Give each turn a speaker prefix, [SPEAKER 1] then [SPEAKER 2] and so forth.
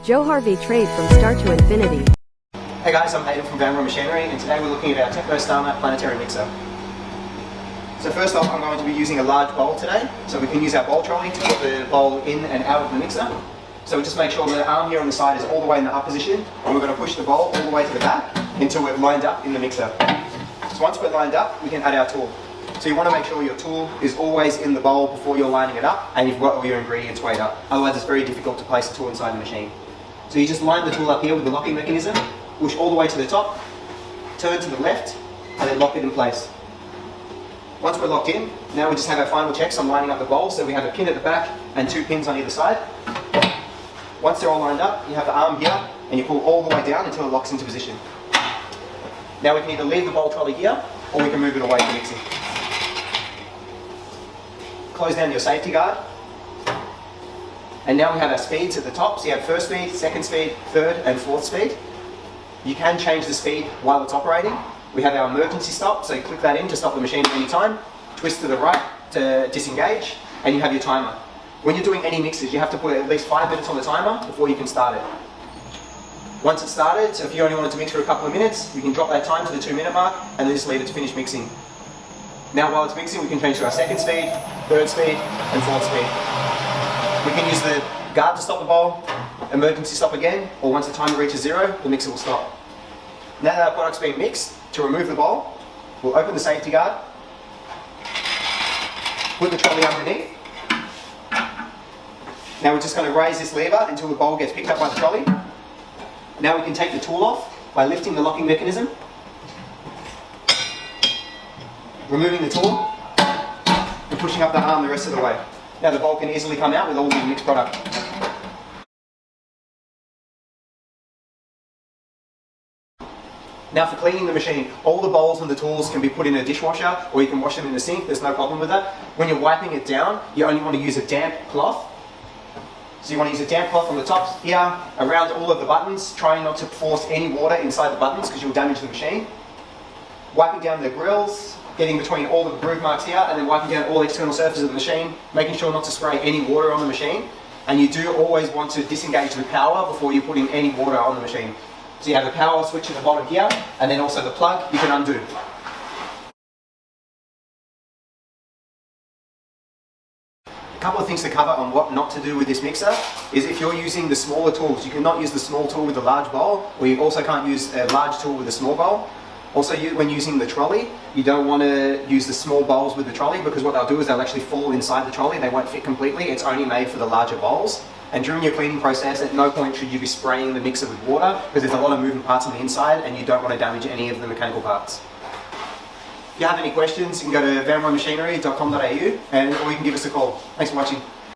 [SPEAKER 1] Litre trade from start to infinity.
[SPEAKER 2] Hey guys, I'm Hayden from Machinery, and today we're looking at our Tecno Planetary mixer. So first off, I'm going to be using a large bowl today, so we can use our bowl trolley to put the bowl in and out of the mixer. So just make sure the arm here on the side is all the way in the up position, and we're going to push the bowl all the way to the back until we're lined up in the mixer. So once we're lined up, we can add our tool. So you want to make sure your tool is always in the bowl before you're lining it up, and you've got all your ingredients weighed up. Otherwise it's very difficult to place the tool inside the machine. So you just line the tool up here with the locking mechanism, push all the way to the top, turn to the left, and then lock it in place. Once we're locked in, now we just have our final checks on lining up the bowl. So we have a pin at the back and 2 pins on either side. Once they're all lined up, you have the arm here, and you pull all the way down until it locks into position. Now we can either leave the bowl trolley here, or we can move it away from mixing. Close down your safety guard. And now we have our speeds at the top. So you have first speed, second speed, third and fourth speed. You can change the speed while it's operating. We have our emergency stop, so you click that in to stop the machine at any time. Twist to the right to disengage, and you have your timer. When you're doing any mixes, you have to put at least 5 minutes on the timer before you can start it. Once it's started, so if you only wanted to mix for a couple of minutes, you can drop that time to the 2-minute mark and then just leave it to finish mixing. Now while it's mixing, we can change to our second speed, third speed and fourth speed. We can use the guard to stop the bowl, emergency stop again, or once the timer reaches 0, the mixer will stop. Now that our product's been mixed, to remove the bowl, we'll open the safety guard, put the trolley underneath. Now we're just going to raise this lever until the bowl gets picked up by the trolley. Now we can take the tool off by lifting the locking mechanism, removing the tool, and pushing up the arm the rest of the way. Now the bowl can easily come out with all the mixed product. Now for cleaning the machine, all the bowls and the tools can be put in a dishwasher, or you can wash them in the sink, there's no problem with that. When you're wiping it down, you only want to use a damp cloth. So you want to use a damp cloth on the top here, around all of the buttons, trying not to force any water inside the buttons because you'll damage the machine. Wiping down the grills, getting between all the groove marks here, and then wiping down all external surfaces of the machine, making sure not to spray any water on the machine. And you do always want to disengage the power before you put in any water on the machine. So you have the power switch at the bottom here, and then also the plug you can undo. A couple of things to cover on what not to do with this mixer is if you're using the smaller tools, you cannot use the small tool with the large bowl, or you also can't use a large tool with a small bowl. Also, when using the trolley, you don't want to use the small bowls with the trolley because what they'll do is they'll actually fall inside the trolley. They won't fit completely. It's only made for the larger bowls. And during your cleaning process, at no point should you be spraying the mixer with water because there's a lot of moving parts on the inside and you don't want to damage any of the mechanical parts. If you have any questions, you can go to vanrunmachinery.com.au or you can give us a call. Thanks for watching.